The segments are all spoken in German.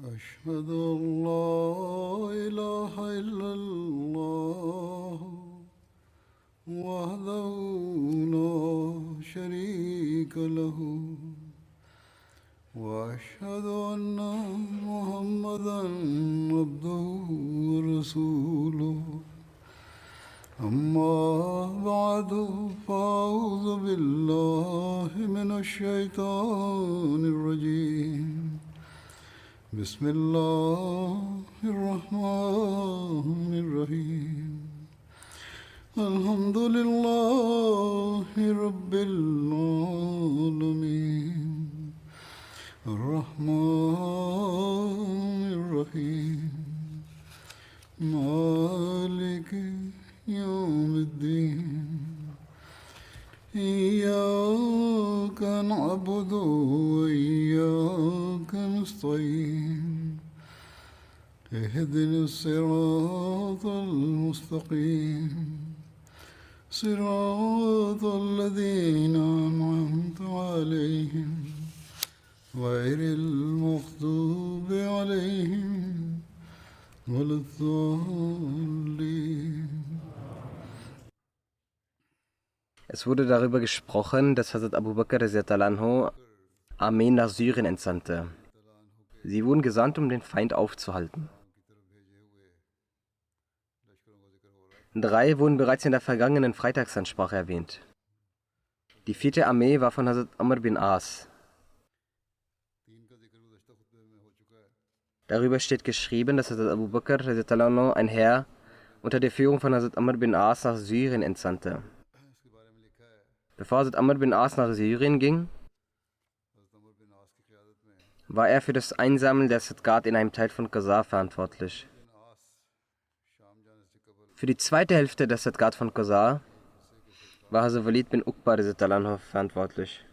أشهد أن لا إله إلا الله وحده لا شريك له وأشهد أن محمدا عبده ورسوله أما بعد فأعوذ بالله من الشيطان الرجيم بسم الله الرحمن الرحيم الحمد لله رب العالمين الرحمن الرحيم مالك يوم الدين إياك نعبد وإياك نستعين اهدنا الصراط المستقيم صراط الذين أنعمت عليهم غير المغضوب عليهم ولا الضالين. Es wurde darüber gesprochen, dass Hazrat Abu Bakr radhiyallahu anhu Armeen nach Syrien entsandte. Sie wurden gesandt, um den Feind aufzuhalten. 3 wurden bereits in der vergangenen Freitagsansprache erwähnt. Die 4. Armee war von Hazrat Amr bin As. Darüber steht geschrieben, dass Hazrat Abu Bakr radhiyallahu anhu ein Heer unter der Führung von Hazrat Amr bin As nach Syrien entsandte. Bevor Hazrat Amr bin As nach Syrien ging, war er für das Einsammeln der Sadqat in einem Teil von Qasar verantwortlich. Für die zweite Hälfte der Sadqat von Qasar war Hazrat Walid bin Uqba radhiyallahu anhu verantwortlich.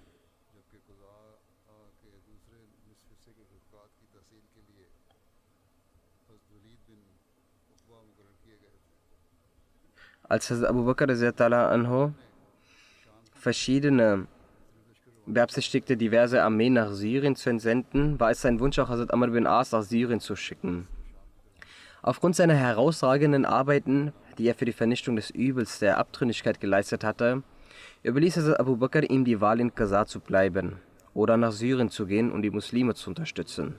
Als Hazrat Abu Bakr radhiyallahu anhu beabsichtigte, diverse Armeen nach Syrien zu entsenden, war es sein Wunsch, auch Hazrat Amr bin As nach Syrien zu schicken. Aufgrund seiner herausragenden Arbeiten, die er für die Vernichtung des Übels der Abtrünnigkeit geleistet hatte, überließ Hazrat Abu Bakr ihm die Wahl, in Qasar zu bleiben oder nach Syrien zu gehen und die Muslime zu unterstützen.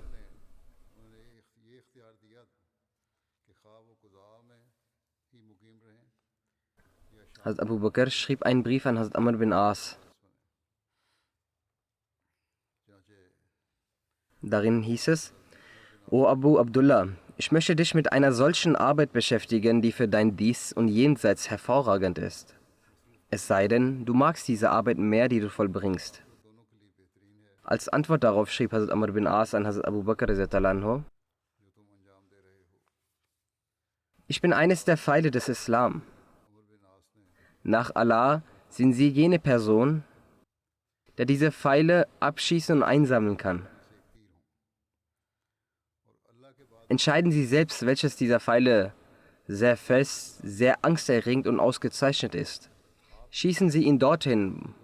Hazrat Abu Bakr schrieb einen Brief an Hazrat Amr bin As. Darin hieß es: O Abu Abdullah, ich möchte dich mit einer solchen Arbeit beschäftigen, die für dein Dies und Jenseits hervorragend ist. Es sei denn, du magst diese Arbeit mehr, die du vollbringst. Als Antwort darauf schrieb Hazrat Amr bin As an Hazrat Abu Bakr radhiyallahu anhu: Ich bin eines der Pfeile des Islam. Nach Allah sind Sie jene Person, der diese Pfeile abschießen und einsammeln kann. Entscheiden Sie selbst, welches dieser Pfeile sehr fest, sehr angsterregend und ausgezeichnet ist. Schießen Sie ihn dorthin,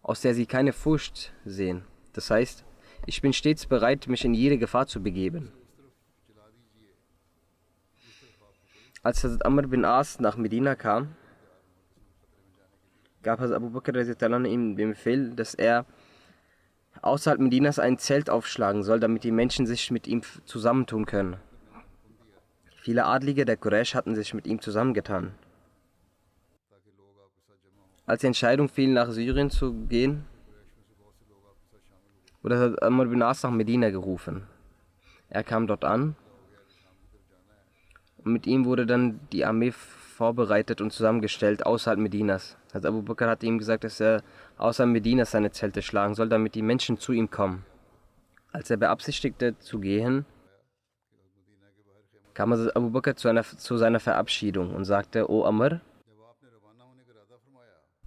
aus der Sie keine Furcht sehen. Das heißt, ich bin stets bereit, mich in jede Gefahr zu begeben. Als Hazrat Amr bin As nach Medina kam, gab Hazrat Abu Bakr radhiyallahu anhu ihm den Befehl, dass er außerhalb Medinas ein Zelt aufschlagen soll, damit die Menschen sich mit ihm zusammentun können. Viele Adlige der Quraysh hatten sich mit ihm zusammengetan. Als die Entscheidung fiel, nach Syrien zu gehen, wurde Hazrat Amr bin As nach Medina gerufen. Er kam dort an und mit ihm wurde dann die Armee vorbereitet und zusammengestellt außerhalb Medinas. Hazrat Abu Bakr hatte ihm gesagt, dass er außerhalb Medinas seine Zelte schlagen soll, damit die Menschen zu ihm kommen. Als er beabsichtigte zu gehen, kam Hazrat Abu Bakr zu seiner Verabschiedung und sagte: O Amr,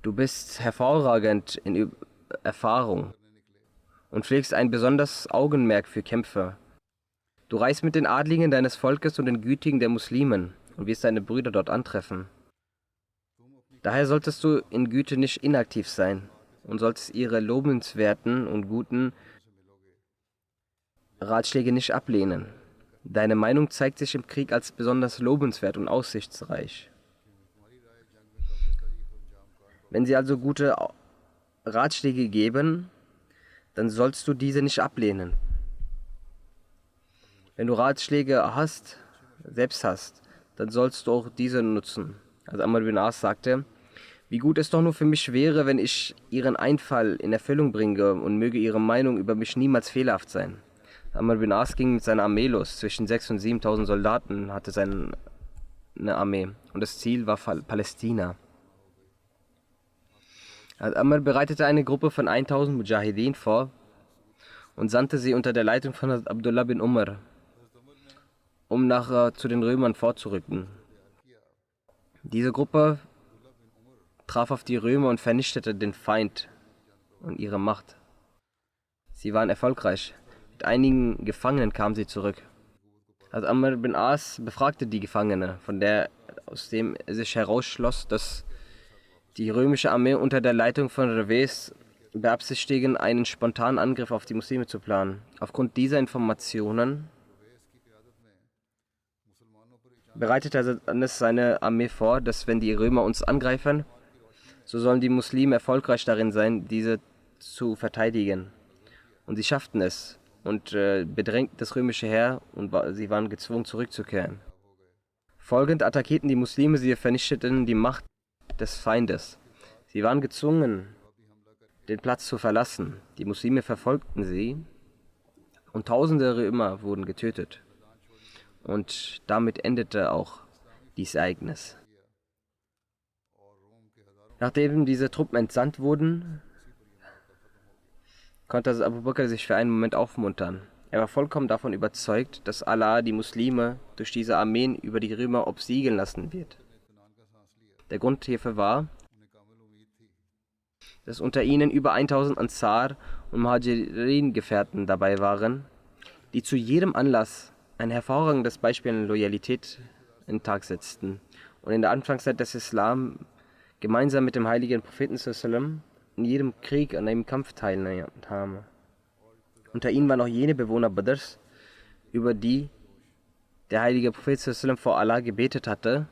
du bist hervorragend in Erfahrung und pflegst ein besonderes Augenmerk für Kämpfer. Du reist mit den Adligen deines Volkes und den Gütigen der Muslimen und wirst deine Brüder dort antreffen. Daher solltest du in Güte nicht inaktiv sein und solltest ihre lobenswerten und guten Ratschläge nicht ablehnen. Deine Meinung zeigt sich im Krieg als besonders lobenswert und aussichtsreich. Wenn sie also gute Ratschläge geben, dann sollst du diese nicht ablehnen. Wenn du Ratschläge selbst hast, dann sollst du auch diese nutzen. Also Amr bin As sagte, wie gut es doch nur für mich wäre, wenn ich ihren Einfall in Erfüllung bringe und möge ihre Meinung über mich niemals fehlerhaft sein. Amr bin As ging mit seiner Armee los. Zwischen 6.000 und 7.000 Soldaten hatte seine Armee. Und das Ziel war Palästina. Also Amr bereitete eine Gruppe von 1.000 Mujahideen vor und sandte sie unter der Leitung von Abdullah bin Umar, um zu den Römern vorzurücken. Diese Gruppe traf auf die Römer und vernichtete den Feind und ihre Macht. Sie waren erfolgreich. Mit einigen Gefangenen kamen sie zurück. Also Amr bin As befragte die Gefangene, aus dem sich herausschloss, dass die römische Armee unter der Leitung von Reves beabsichtigen, einen spontanen Angriff auf die Muslime zu planen. Aufgrund dieser Informationen bereitete er seine Armee vor, dass wenn die Römer uns angreifen, so sollen die Muslime erfolgreich darin sein, diese zu verteidigen. Und sie schafften es und bedrängten das römische Heer und sie waren gezwungen zurückzukehren. Folgend attackierten die Muslime, sie vernichteten die Macht des Feindes. Sie waren gezwungen, den Platz zu verlassen. Die Muslime verfolgten sie und tausende Römer wurden getötet. Und damit endete auch dieses Ereignis. Nachdem diese Truppen entsandt wurden, konnte Abu Bakr sich für einen Moment aufmuntern. Er war vollkommen davon überzeugt, dass Allah die Muslime durch diese Armeen über die Römer obsiegen lassen wird. Der Grund hierfür war, dass unter ihnen über 1000 Ansar und Muhajirin-Gefährten dabei waren, die zu jedem Anlass ein hervorragendes Beispiel an Loyalität in den Tag setzten und in der Anfangszeit des Islam gemeinsam mit dem heiligen Propheten sallam in jedem Krieg, an einem Kampf teilnahmen. Unter ihnen waren auch jene Bewohner Badrs, über die der heilige Prophet sallam vor Allah gebetet hatte,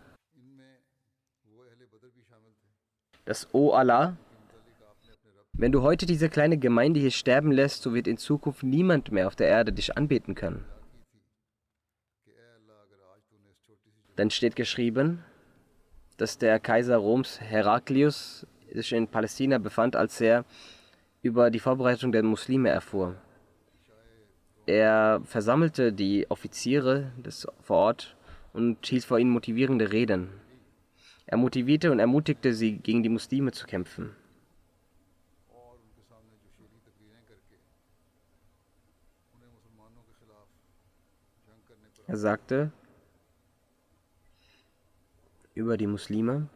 dass, O Allah, wenn du heute diese kleine Gemeinde hier sterben lässt, so wird in Zukunft niemand mehr auf der Erde dich anbeten können. Dann steht geschrieben, dass der Kaiser Roms Heraklius sich in Palästina befand, als er über die Vorbereitung der Muslime erfuhr. Er versammelte die Offiziere vor Ort und hielt vor ihnen motivierende Reden. Er motivierte und ermutigte sie, gegen die Muslime zu kämpfen. Er sagte über die Muslime: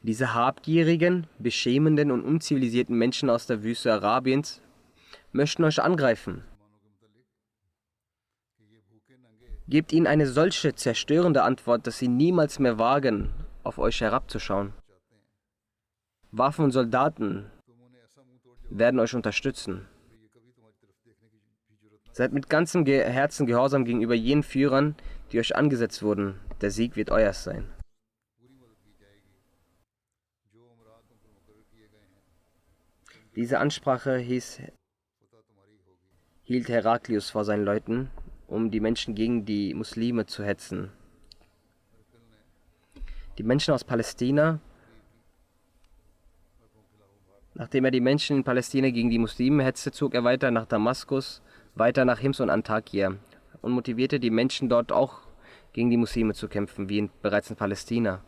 Diese habgierigen, beschämenden und unzivilisierten Menschen aus der Wüste Arabiens möchten euch angreifen. Gebt ihnen eine solche zerstörende Antwort, dass sie niemals mehr wagen, auf euch herabzuschauen. Waffen und Soldaten werden euch unterstützen. Seid mit ganzem Herzen gehorsam gegenüber jenen Führern, die euch angesetzt wurden. Der Sieg wird euers sein. Diese Ansprache hielt Heraklius vor seinen Leuten, um die Menschen gegen die Muslime zu hetzen. Die Menschen aus Palästina, nachdem er die Menschen in Palästina gegen die Muslime hetzte, zog er weiter nach Damaskus, weiter nach Hims und Antakya und motivierte die Menschen dort auch gegen die Muslime zu kämpfen, wie bereits in Palästina.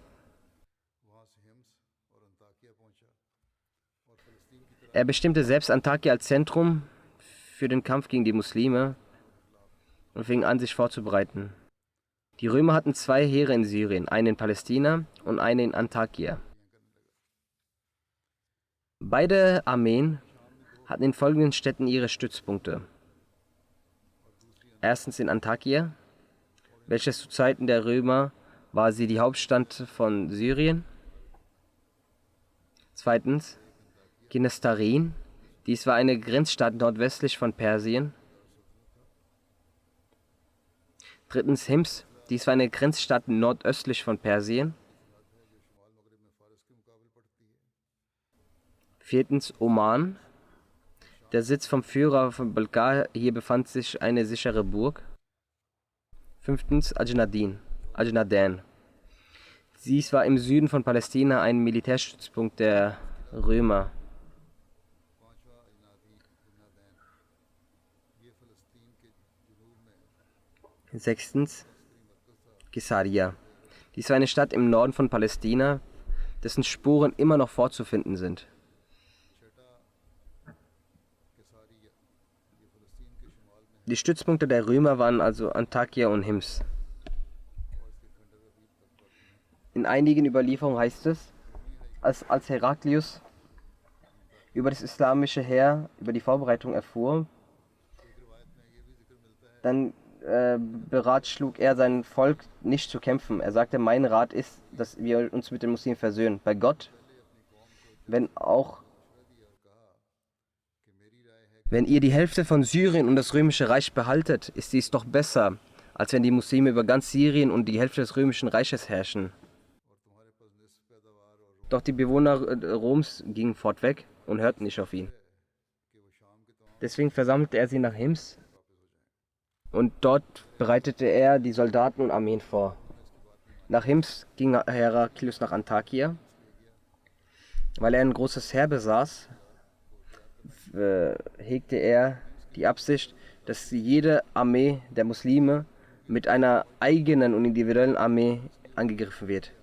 Er bestimmte selbst Antakya als Zentrum für den Kampf gegen die Muslime und fing an, sich vorzubereiten. Die Römer hatten 2 Heere in Syrien, einen in Palästina und einen in Antakya. Beide Armeen hatten in folgenden Städten ihre Stützpunkte. Erstens in Antakya, welches zu Zeiten der Römer war sie die Hauptstadt von Syrien. Zweitens Ginestarin, dies war eine Grenzstadt nordwestlich von Persien. Drittens Hims. Dies war eine Grenzstadt nordöstlich von Persien. Viertens Oman. Der Sitz vom Führer von Balkar. Hier befand sich eine sichere Burg. Fünftens Ajnadan. Dies war im Süden von Palästina ein Militärstützpunkt der Römer. Sechstens Caesarea. Dies war eine Stadt im Norden von Palästina, dessen Spuren immer noch vorzufinden sind. Die Stützpunkte der Römer waren also Antakya und Hims. In einigen Überlieferungen heißt es, als Heraklius über das islamische Heer, über die Vorbereitung erfuhr, dann beratschlug er sein Volk nicht zu kämpfen. Er sagte, mein Rat ist, dass wir uns mit den Muslimen versöhnen. Bei Gott, wenn ihr die Hälfte von Syrien und das römische Reich behaltet, ist dies doch besser, als wenn die Muslime über ganz Syrien und die Hälfte des römischen Reiches herrschen. Doch die Bewohner Roms gingen fortweg und hörten nicht auf ihn. Deswegen versammelte er sie nach Hims und dort bereitete er die Soldaten und Armeen vor. Nach Hims ging Heraklius nach Antakya. Weil er ein großes Heer besaß, hegte er die Absicht, dass jede Armee der Muslime mit einer eigenen und individuellen Armee angegriffen wird,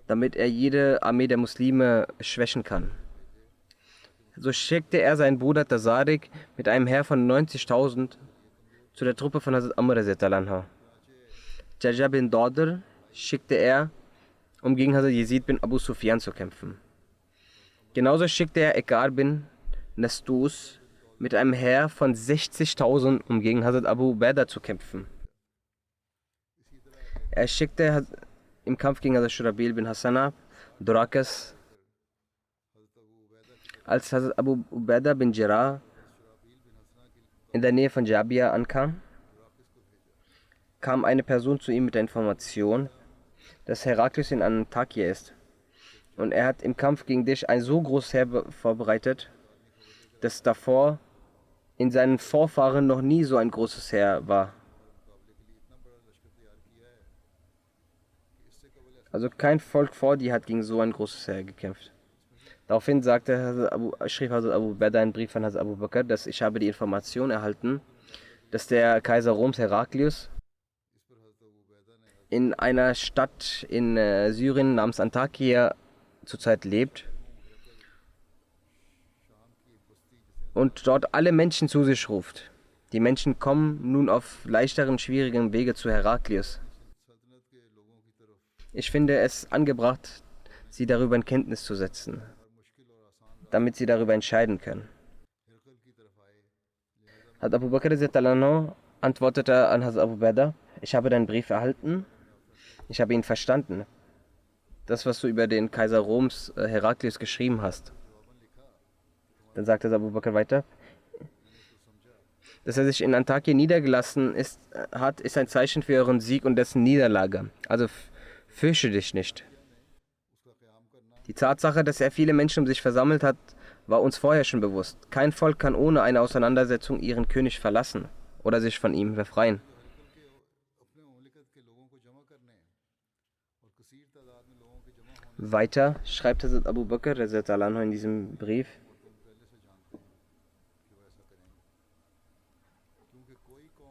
damit er jede Armee der Muslime schwächen kann. So schickte er seinen Bruder Tasarik mit einem Heer von 90.000 zu der Truppe von Hazrat Amr radhiyallahu. Jaja bin Dodr schickte er, um gegen Hazrat Yazid bin Abu Sufyan zu kämpfen. Genauso schickte er Ekar bin Nastus mit einem Heer von 60.000, um gegen Hazrat Abu Ubaidah zu kämpfen. Er schickte im Kampf gegen Hazrat Shurabil bin Hassanab Durakas. Als Hazrat Abu Ubaidah bin Jarrah in der Nähe von Jabia ankam, kam eine Person zu ihm mit der Information, dass Heraklius in Antakya ist. Und er hat im Kampf gegen dich ein so großes Heer vorbereitet, dass davor in seinen Vorfahren noch nie so ein großes Heer war. Also kein Volk vor dir hat gegen so ein großes Heer gekämpft. Daraufhin schrieb Hazrat Abu Ubaidah einen Brief an Hazrat Abu Bakr, dass ich habe die Information erhalten, dass der Kaiser Roms Heraklius in einer Stadt in Syrien namens Antakya zurzeit lebt und dort alle Menschen zu sich ruft. Die Menschen kommen nun auf leichteren, schwierigen Wege zu Heraklius. Ich finde es angebracht, sie darüber in Kenntnis zu setzen, damit sie darüber entscheiden können. Hazrat Abu Bakr antwortete an Hazrat Abu Ubaidah, ich habe deinen Brief erhalten, ich habe ihn verstanden. Das, was du über den Kaiser Roms Heraklius geschrieben hast. Dann sagte Abu Bakr weiter, dass er sich in Antakya niedergelassen hat, ist ein Zeichen für euren Sieg und dessen Niederlage. Also fürchte dich nicht. Die Tatsache, dass er viele Menschen um sich versammelt hat, war uns vorher schon bewusst. Kein Volk kann ohne eine Auseinandersetzung ihren König verlassen oder sich von ihm befreien. Weiter schreibt Hazrat Abu Bakr in diesem Brief,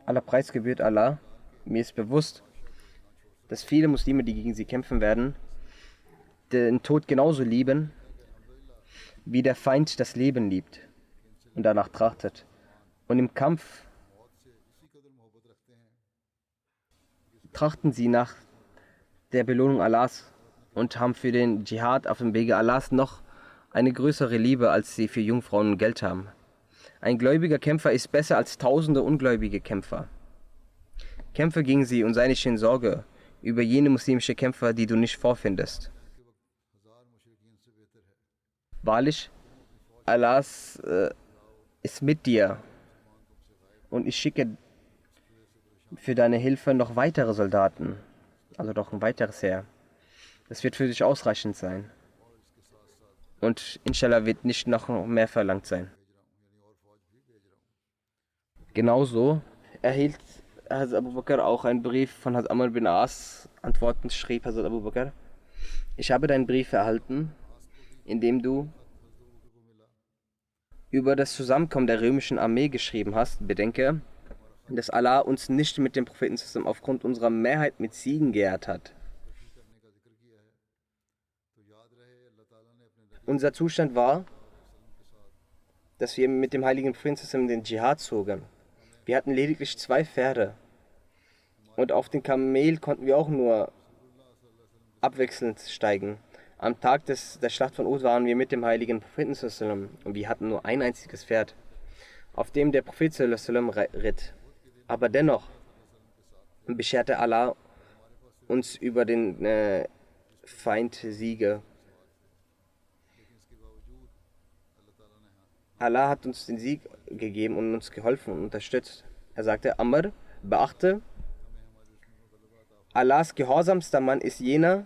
aller Preis gebührt Allah, mir ist bewusst, dass viele Muslime, die gegen sie kämpfen werden, den Tod genauso lieben, wie der Feind das Leben liebt und danach trachtet. Und im Kampf trachten sie nach der Belohnung Allahs und haben für den Dschihad auf dem Wege Allahs noch eine größere Liebe, als sie für Jungfrauen und Geld haben. Ein gläubiger Kämpfer ist besser als tausende ungläubige Kämpfer. Kämpfe gegen sie und sei nicht in Sorge über jene muslimische Kämpfer, die du nicht vorfindest. Wahrlich, Allah ist mit dir und ich schicke für deine Hilfe noch weitere Soldaten, also noch ein weiteres Heer. Das wird für dich ausreichend sein. Und inshallah wird nicht noch mehr verlangt sein. Genauso erhielt Hazrat Abu Bakr auch einen Brief von Hazrat Amr bin As. Antwortend schrieb Hazrat Abu Bakr: Ich habe deinen Brief erhalten, in dem du über das Zusammenkommen der römischen Armee geschrieben hast. Bedenke, dass Allah uns nicht mit dem Propheten aufgrund unserer Mehrheit mit Siegen geehrt hat. Unser Zustand war, dass wir mit dem heiligen Propheten den Dschihad zogen. Wir hatten lediglich 2 Pferde und auf den Kamel konnten wir auch nur abwechselnd steigen. Am Tag der Schlacht von Uhud waren wir mit dem heiligen Propheten und wir hatten nur ein einziges Pferd, auf dem der Prophet ritt. Aber dennoch bescherte Allah uns über den Feind Siege. Allah hat uns den Sieg gegeben und uns geholfen und unterstützt. Er sagte: Amr, beachte, Allahs gehorsamster Mann ist jener,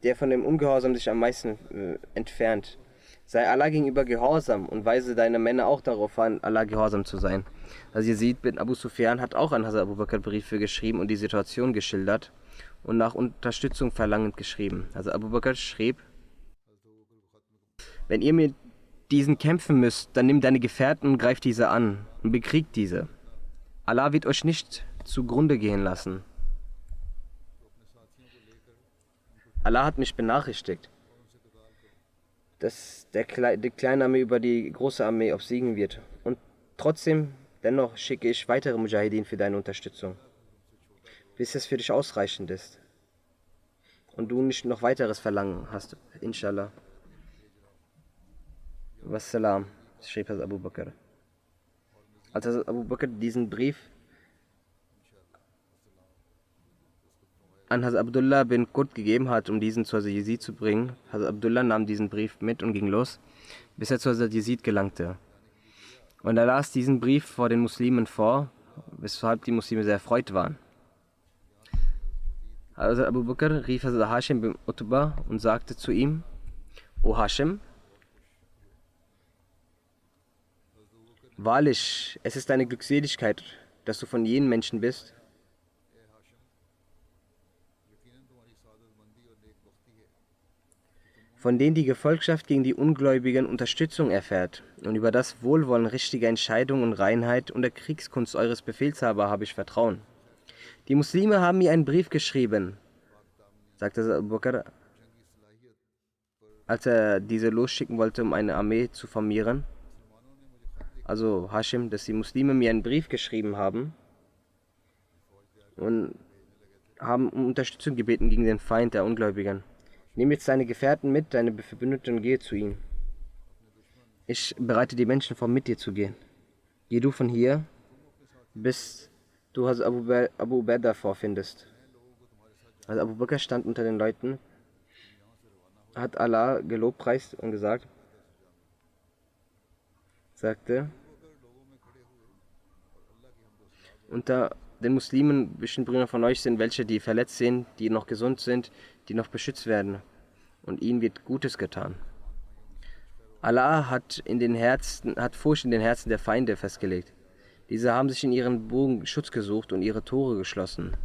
der von dem Ungehorsam sich am meisten entfernt. Sei Allah gegenüber gehorsam und weise deine Männer auch darauf an, Allah gehorsam zu sein. Also Yazid bin Abu Sufyan hat auch an Hazrat Abu Bakr Briefe geschrieben und die Situation geschildert und nach Unterstützung verlangend geschrieben. Also Abu Bakr schrieb: Wenn ihr mit diesen kämpfen müsst, dann nimm deine Gefährten und greift diese an und bekriegt diese. Allah wird euch nicht zugrunde gehen lassen. Allah hat mich benachrichtigt, dass die kleine Armee über die große Armee obsiegen wird. Und trotzdem, dennoch schicke ich weitere Mujahideen für deine Unterstützung, bis es für dich ausreichend ist und du nicht noch weiteres Verlangen hast, inshallah. Wassalam, schrieb Hazrat Abu Bakr. Als Hazrat Abu Bakr diesen Brief an Hazrat Abdullah bin Qurt gegeben hat, um diesen zu Hazrat Yazid zu bringen, Hazrat Abdullah nahm diesen Brief mit und ging los, bis er zu Hazrat Yazid gelangte. Und er las diesen Brief vor den Muslimen vor, weshalb die Muslime sehr erfreut waren. Hazrat Abu Bakr rief Hazrat Hashim bin Utbah und sagte zu ihm: O Hashim, wahrlich, es ist eine Glückseligkeit, dass du von jenen Menschen bist, von denen die Gefolgschaft gegen die Ungläubigen Unterstützung erfährt, und über das Wohlwollen richtiger Entscheidung und Reinheit und der Kriegskunst eures Befehlshaber habe ich Vertrauen. Die Muslime haben mir einen Brief geschrieben, sagte Abu Bakr, als er diese losschicken wollte, um eine Armee zu formieren. Also Hashim, dass die Muslime mir einen Brief geschrieben haben und haben um Unterstützung gebeten gegen den Feind der Ungläubigen. Nimm jetzt deine Gefährten mit, deine Verbündeten, und gehe zu ihnen. Ich bereite die Menschen vor, mit dir zu gehen. Geh du von hier, bis du Abu Ubaidah vorfindest. Also Abu Bakr stand unter den Leuten, hat Allah gelobpreist und sagte, unter den Muslimen zwischen Brüdern von euch sind welche, die verletzt sind, die noch gesund sind, die noch beschützt werden, und ihnen wird Gutes getan. Allah hat Furcht in den Herzen der Feinde festgelegt. Diese haben sich in ihren Burgen Schutz gesucht und ihre Tore geschlossen.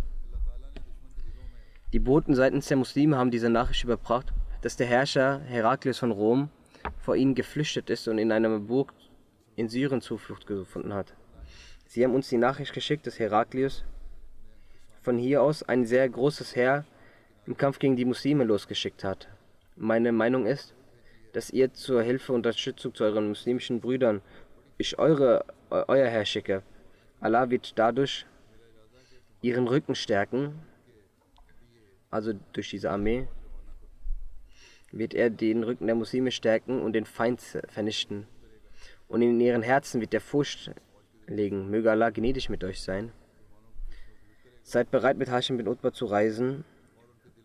Die Boten seitens der Muslime haben diese Nachricht überbracht, dass der Herrscher Heraklius von Rom vor ihnen geflüchtet ist und in einer Burg in Syrien Zuflucht gefunden hat. Sie haben uns die Nachricht geschickt, dass Heraklius von hier aus ein sehr großes Heer im Kampf gegen die Muslime losgeschickt hat. Meine Meinung ist, dass ihr zur Hilfe und Unterstützung zu euren muslimischen Brüdern euer Herr schicke. Allah wird dadurch ihren Rücken stärken, also durch diese Armee wird er den Rücken der Muslime stärken und den Feind vernichten. Und in ihren Herzen wird er Furcht legen. Möge Allah gnädig mit euch sein. Seid bereit, mit Hashim bin Utbah zu reisen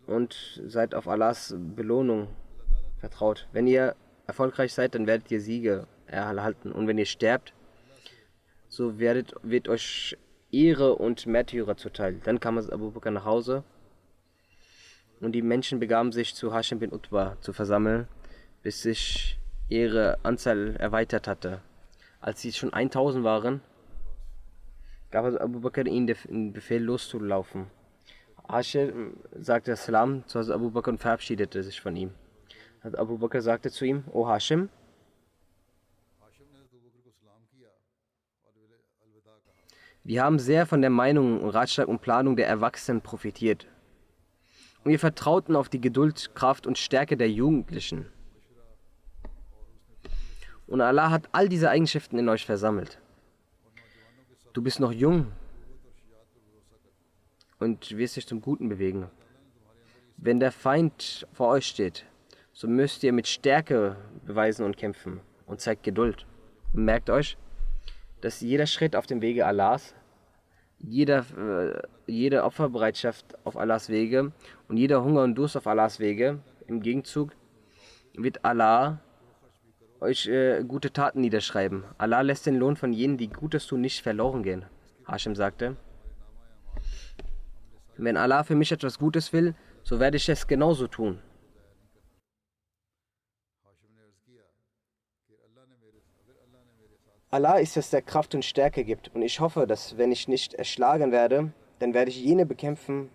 und seid auf Allahs Belohnung vertraut. Wenn ihr erfolgreich seid, dann werdet ihr Siege erhalten. Und wenn ihr sterbt, so wird euch Ehre und Märtyrer zuteil. Dann kam Abu Bakr nach Hause und die Menschen begaben sich zu Hashim bin Utbah zu versammeln, bis sich ihre Anzahl erweitert hatte. Als sie schon 1000 waren, gab Abu Bakr ihnen den Befehl loszulaufen. Hashim sagte Salam zu Abu Bakr und verabschiedete sich von ihm. Abu Bakr sagte zu ihm: O Hashim, wir haben sehr von der Meinung, Ratschlag und Planung der Erwachsenen profitiert. Und wir vertrauten auf die Geduld, Kraft und Stärke der Jugendlichen. Und Allah hat all diese Eigenschaften in euch versammelt. Du bist noch jung und wirst dich zum Guten bewegen. Wenn der Feind vor euch steht, so müsst ihr mit Stärke beweisen und kämpfen und zeigt Geduld. Und merkt euch, dass jeder Schritt auf dem Wege Allahs, jede Opferbereitschaft auf Allahs Wege und jeder Hunger und Durst auf Allahs Wege, im Gegenzug wird Allah euch gute Taten niederschreiben. Allah lässt den Lohn von jenen, die Gutes tun, nicht verloren gehen. Hashim sagte: Wenn Allah für mich etwas Gutes will, so werde ich es genauso tun. Allah ist es, der Kraft und Stärke gibt, und ich hoffe, dass, wenn ich nicht erschlagen werde, dann werde ich jene bekämpfen,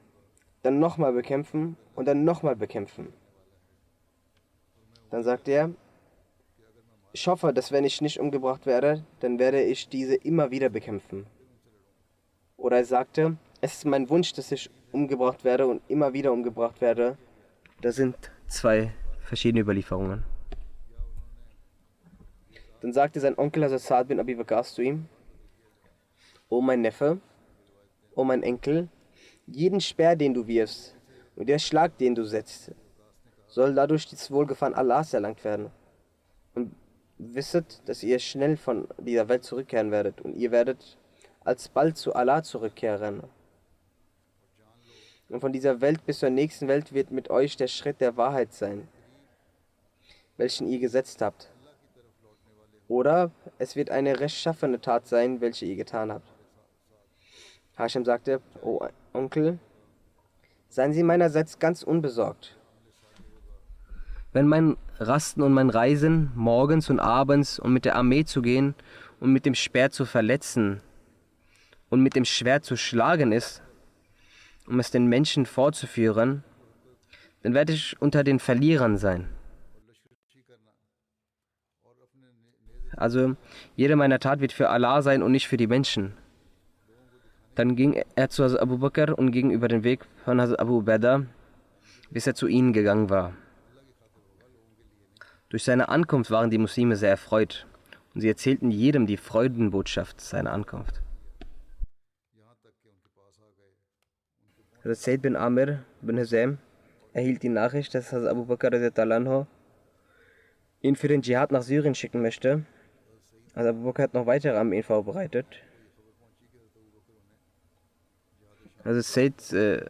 dann nochmal bekämpfen und dann nochmal bekämpfen. Dann sagt er: Ich hoffe, dass, wenn ich nicht umgebracht werde, dann werde ich diese immer wieder bekämpfen. Oder er sagte: Es ist mein Wunsch, dass ich umgebracht werde und immer wieder umgebracht werde. Das sind zwei verschiedene Überlieferungen. Dann sagte sein Onkel Hazrat Sa'd bin Abi Waqqas zu ihm: O mein Neffe, o mein Enkel, jeden Speer, den du wirfst und der Schlag, den du setzt, soll dadurch das Wohlgefallen Allahs erlangt werden. Und wisset, dass ihr schnell von dieser Welt zurückkehren werdet und ihr werdet alsbald zu Allah zurückkehren. Und von dieser Welt bis zur nächsten Welt wird mit euch der Schritt der Wahrheit sein, welchen ihr gesetzt habt. Oder es wird eine rechtschaffene Tat sein, welche ihr getan habt. Hashim sagte: O Onkel, seien Sie meinerseits ganz unbesorgt. Wenn mein Rasten und mein Reisen, morgens und abends und mit der Armee zu gehen und mit dem Speer zu verletzen und mit dem Schwert zu schlagen ist, um es den Menschen vorzuführen, dann werde ich unter den Verlierern sein. Also, jede meiner Tat wird für Allah sein und nicht für die Menschen. Dann ging er zu Hazrat Abu Bakr und ging über den Weg von Hazrat Abu Ubaidah, bis er zu ihnen gegangen war. Durch seine Ankunft waren die Muslime sehr erfreut und sie erzählten jedem die Freudenbotschaft seiner Ankunft. Hazrat Said bin Amir bin Husaym erhielt die Nachricht, dass Hazrat Abu Bakr ihn für den Dschihad nach Syrien schicken möchte. Also Abu Bakr hat noch weitere Armeen vorbereitet. Also Said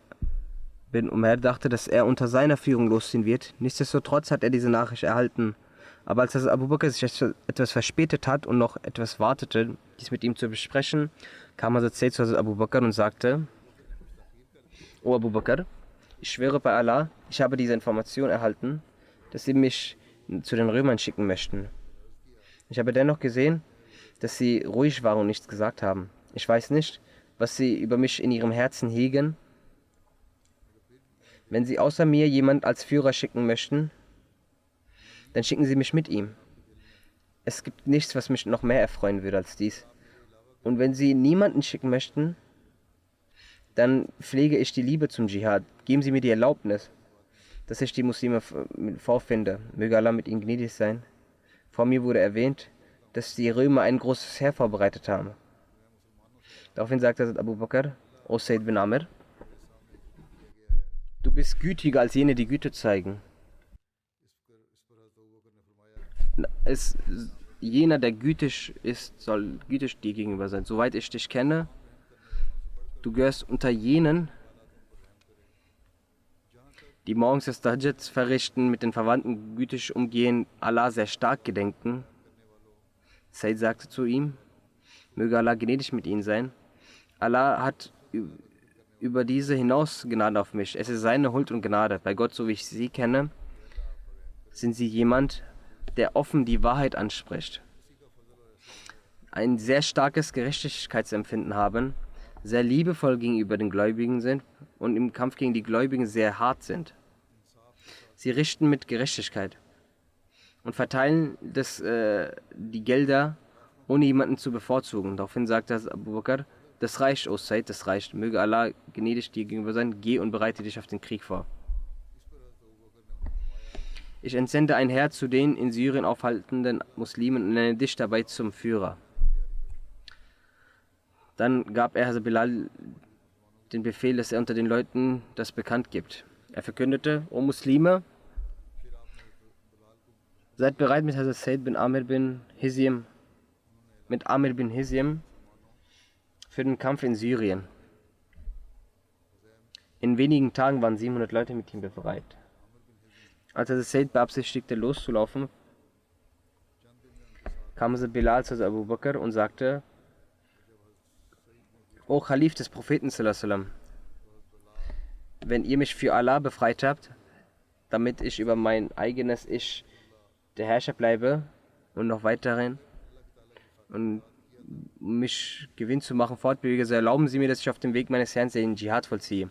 bin Umar dachte, dass er unter seiner Führung losziehen wird. Nichtsdestotrotz hat er diese Nachricht erhalten. Aber als Abu Bakr sich etwas verspätet hat und noch etwas wartete, dies mit ihm zu besprechen, kam Said zu Abu Bakr und sagte: O Abu Bakr, ich schwöre bei Allah, ich habe diese Information erhalten, dass sie mich zu den Römern schicken möchten. Ich habe dennoch gesehen, dass sie ruhig waren und nichts gesagt haben. Ich weiß nicht, was sie über mich in ihrem Herzen hegen. Wenn sie außer mir jemand als Führer schicken möchten, dann schicken sie mich mit ihm. Es gibt nichts, was mich noch mehr erfreuen würde als dies. Und wenn sie niemanden schicken möchten, dann pflege ich die Liebe zum Dschihad. Geben Sie mir die Erlaubnis, dass ich die Muslime vorfinde. Möge Allah mit ihnen gnädig sein. Vor mir wurde erwähnt, dass die Römer ein großes Heer vorbereitet haben. Daraufhin sagte Abu Bakr: O Said bin Amir, du bist gütiger als jene, die Güte zeigen. Jener, der gütig ist, soll gütig dir gegenüber sein. Soweit ich dich kenne, du gehörst unter jenen, die morgens das Tahajjud verrichten, mit den Verwandten gütig umgehen, Allah sehr stark gedenken. Said sagte zu ihm: Möge Allah gnädig mit ihnen sein. Allah hat über diese hinaus Gnade auf mich. Es ist seine Huld und Gnade. Bei Gott, so wie ich sie kenne, sind sie jemand, der offen die Wahrheit anspricht, ein sehr starkes Gerechtigkeitsempfinden haben, sehr liebevoll gegenüber den Gläubigen sind und im Kampf gegen die Gläubigen sehr hart sind. Sie richten mit Gerechtigkeit und verteilen die Gelder, ohne jemanden zu bevorzugen. Daraufhin sagte Abu Bakr: Das reicht, O Said, das reicht. Möge Allah gnädig dir gegenüber sein. Geh und bereite dich auf den Krieg vor. Ich entsende ein Heer zu den in Syrien aufhaltenden Muslimen und nenne dich dabei zum Führer. Dann gab er Bilal den Befehl, dass er unter den Leuten das bekannt gibt. Er verkündete: O Muslime, seid bereit mit Hazrat Said bin Amir bin Hizim, für den Kampf in Syrien. In wenigen Tagen waren 700 Leute mit ihm bereit. Als Hazrat Said beabsichtigte, loszulaufen, kam Hazrat Bilal zu Abu Bakr und sagte: O Khalif des Propheten sallallahu, wenn ihr mich für Allah befreit habt, damit ich über mein eigenes Ich der Herrscher bleibe und noch weiterhin und um mich Gewinn zu machen fortbewege, so erlauben Sie mir, dass ich auf dem Weg meines Herrn den Dschihad vollziehe.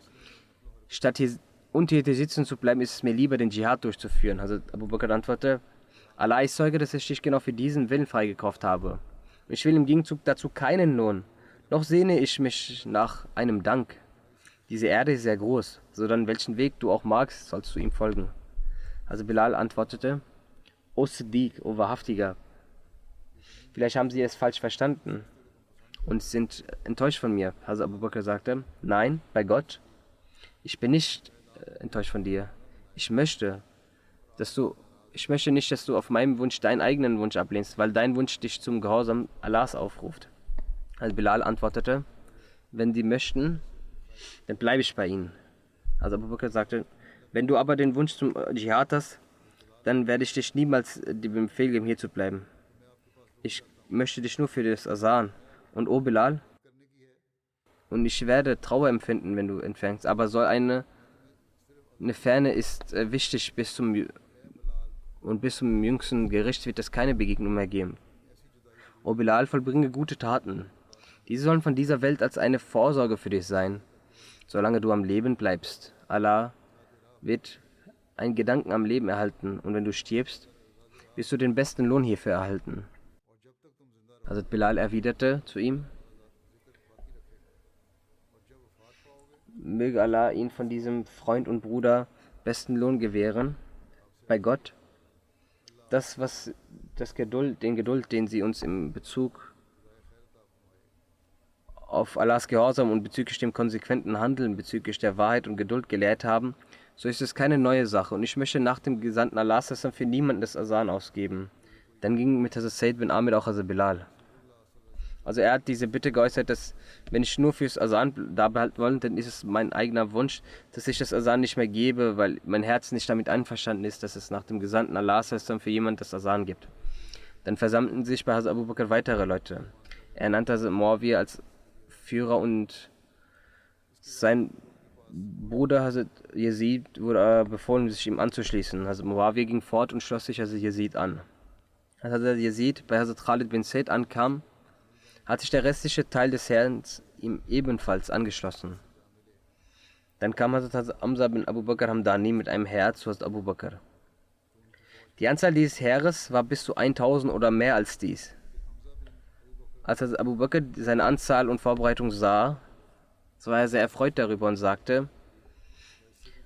Statt hier sitzen zu bleiben, ist es mir lieber, den Dschihad durchzuführen. Also Abu Bakr antwortete: Allah ist Zeuge, dass ich dich genau für diesen Willen freigekauft habe. Ich will im Gegenzug dazu keinen Lohn, noch sehne ich mich nach einem Dank. Diese Erde ist sehr groß, so dann welchen Weg du auch magst, sollst du ihm folgen. Also Bilal antwortete: O Siddiq, O Wahrhaftiger, vielleicht haben sie es falsch verstanden und sind enttäuscht von mir. Also Abu Bakr sagte: Nein, bei Gott, ich bin nicht enttäuscht von dir. Ich möchte nicht, dass du auf meinem Wunsch deinen eigenen Wunsch ablehnst, weil dein Wunsch dich zum Gehorsam Allahs aufruft. Also Bilal antwortete: Wenn die möchten, dann bleibe ich bei ihnen. Also Abu Bakr sagte: Wenn du aber den Wunsch zum Dschihad hast, dann werde ich dich niemals dem Befehl geben, hier zu bleiben. Ich möchte dich nur für das Asan. Und O Bilal, und ich werde Trauer empfinden, wenn du entfängst, aber eine Ferne ist wichtig, bis zum jüngsten Gericht wird es keine Begegnung mehr geben. O Bilal, vollbringe gute Taten. Diese sollen von dieser Welt als eine Vorsorge für dich sein, solange du am Leben bleibst. Allah wird einen Gedanken am Leben erhalten, und wenn du stirbst, wirst du den besten Lohn hierfür erhalten. Hazrat Bilal erwiderte zu ihm: Möge Allah ihn von diesem Freund und Bruder besten Lohn gewähren. Bei Gott, den Geduld, den sie uns in Bezug auf Allahs Gehorsam und bezüglich dem konsequenten Handeln, bezüglich der Wahrheit und Geduld gelehrt haben, so ist es keine neue Sache, und ich möchte nach dem Gesandten Allahs für niemanden das Asan ausgeben. Dann ging mit Hazrat Said bin Amir auch Hazrat Bilal. Also er hat diese Bitte geäußert, dass, wenn ich nur fürs Asan da behalten wollte, dann ist es mein eigener Wunsch, dass ich das Asan nicht mehr gebe, weil mein Herz nicht damit einverstanden ist, dass es nach dem Gesandten Allahs für jemand das Asan gibt. Dann versammelten sich bei Hazrat Abu Bakr weitere Leute. Er nannte Hazrat Muawiyah als Führer und sein Bruder Hazrat Yazid wurde befohlen, sich ihm anzuschließen. Hazrat Muawiyah ging fort und schloss sich Hazrat Yazid an. Als Hazrat Yazid bei Hazrat Khalid bin Said ankam, hat sich der restliche Teil des Heers ihm ebenfalls angeschlossen. Dann kam Hazrat Hamza bin Abu Bakr Hamdani mit einem Heer zu Hazrat Abu Bakr. Die Anzahl dieses Heeres war bis zu 1000 oder mehr als dies. Als Hazrat Abu Bakr seine Anzahl und Vorbereitung sah, so war er sehr erfreut darüber und sagte: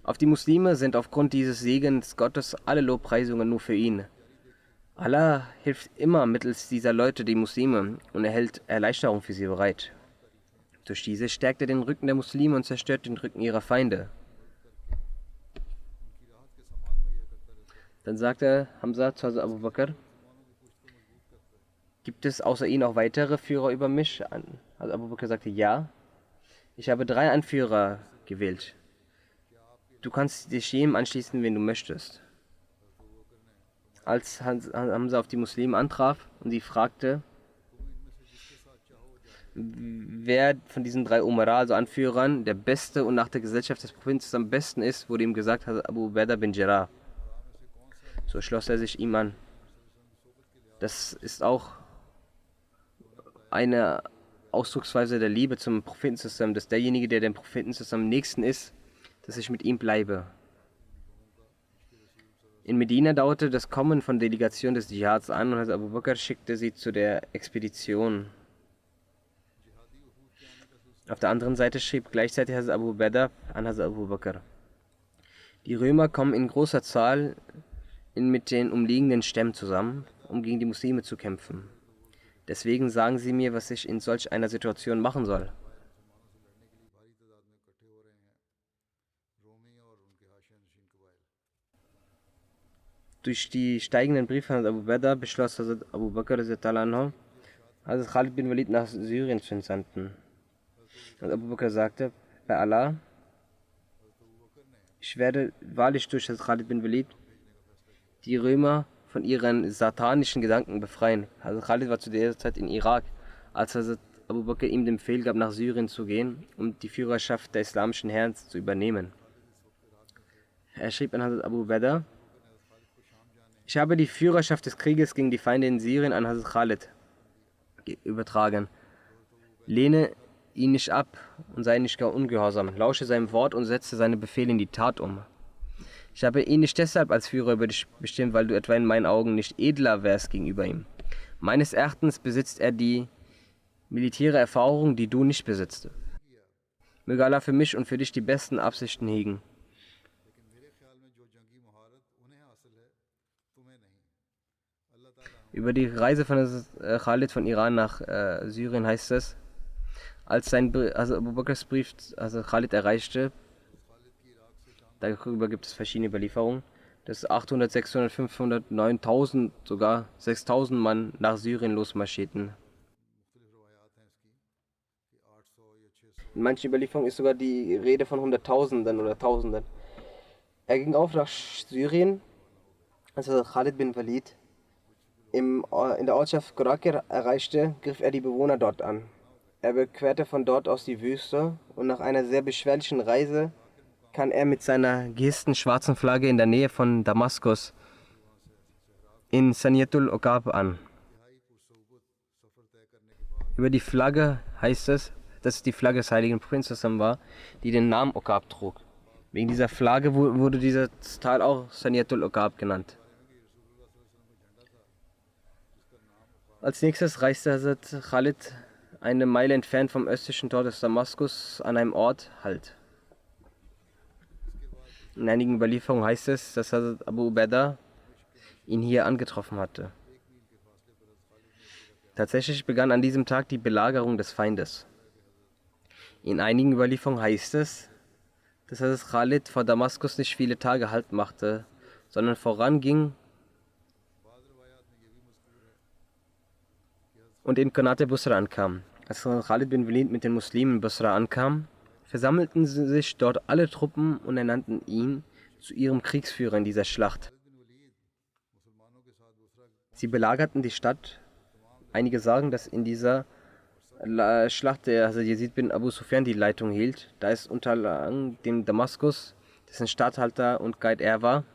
Auf die Muslime sind aufgrund dieses Segens Gottes alle Lobpreisungen nur für ihn. Allah hilft immer mittels dieser Leute die Muslime und erhält Erleichterung für sie bereit. Durch diese stärkt er den Rücken der Muslime und zerstört den Rücken ihrer Feinde. Dann sagte Hamza zu Hazrat Abu Bakr: Gibt es außer ihnen auch weitere Führer über mich? Also Abu Bakr sagte: Ja. Ich habe 3 Anführer gewählt. Du kannst dich jedem anschließen, wen du möchtest. Als Hamza auf die Muslime antraf und sie fragte, wer von diesen 3 Umara, also Anführern, der Beste und nach der Gesellschaft des Propheten am besten ist, wurde ihm gesagt, Hazrat Abu Ubaidah bin Jarrah. So schloss er sich ihm an. Das ist auch eine Ausdrucksweise der Liebe zum Propheten, dass derjenige, der dem Propheten am nächsten ist, dass ich mit ihm bleibe. In Medina dauerte das Kommen von Delegationen des Dschihads an und Hazrat Abu Bakr schickte sie zu der Expedition. Auf der anderen Seite schrieb gleichzeitig Hazrat Abu Ubaidah an Hazrat Abu Bakr: Die Römer kommen in großer Zahl mit den umliegenden Stämmen zusammen, um gegen die Muslime zu kämpfen. Deswegen sagen Sie mir, was ich in solch einer Situation machen soll. Durch die steigenden Briefe von Abu Bakr beschloss Hazrat Abu Bakr Hazrat Khalid bin Walid nach Syrien zu entsenden. Und Abu Bakr sagte: Bei Allah, ich werde wahrlich durch Hazrat Khalid bin Walid die Römer von ihren satanischen Gedanken befreien. Hazrat Khalid war zu der Zeit in Irak, als Hazrat Abu Bakr ihm den Befehl gab, nach Syrien zu gehen, um die Führerschaft der islamischen Herren zu übernehmen. Er schrieb an Hazrat Abu Ubaidah: Ich habe die Führerschaft des Krieges gegen die Feinde in Syrien an Hazrat Khalid übertragen. Lehne ihn nicht ab und sei nicht gar ungehorsam. Lausche seinem Wort und setze seine Befehle in die Tat um. Ich habe ihn nicht deshalb als Führer über dich bestimmt, weil du etwa in meinen Augen nicht edler wärst gegenüber ihm. Meines Erachtens besitzt er die militäre Erfahrung, die du nicht besitzt. Möge Allah für mich und für dich die besten Absichten hegen. Über die Reise von Khalid von Iran nach Syrien heißt es: Als Abu Bakrs Brief Khalid erreichte, darüber gibt es verschiedene Überlieferungen, dass 800, 600, 500, 9000, sogar 6000 Mann nach Syrien losmarschierten. In manchen Überlieferungen ist sogar die Rede von Hunderttausenden oder Tausenden. Er ging auf nach Syrien, als Khalid bin Walid in der Ortschaft Gorakir erreichte, griff er die Bewohner dort an. Er überquerte von dort aus die Wüste und nach einer sehr beschwerlichen Reise kam er mit seiner gehissten schwarzen Flagge in der Nähe von Damaskus in Saniyatul Okab an. Über die Flagge heißt es, dass es die Flagge des heiligen Propheten war, die den Namen Okab trug. Wegen dieser Flagge wurde dieses Tal auch Saniyatul Okab genannt. Als nächstes reiste Hazrat Khalid eine Meile entfernt vom östlichen Tor des Damaskus an einem Ort Halt. In einigen Überlieferungen heißt es, dass Hazrat Abu Ubaidah ihn hier angetroffen hatte. Tatsächlich begann an diesem Tag die Belagerung des Feindes. In einigen Überlieferungen heißt es, dass Hazrat Khalid vor Damaskus nicht viele Tage Halt machte, sondern voranging und in Qanat Busra ankam. Als Khalid bin Walid mit den Muslimen in Busra ankam, versammelten sich dort alle Truppen und ernannten ihn zu ihrem Kriegsführer in dieser Schlacht. Sie belagerten die Stadt. Einige sagen, dass in dieser Schlacht der Yazid bin Abu Sufyan die Leitung hielt, da es unter dem Damaskus, dessen Statthalter und Guide er war.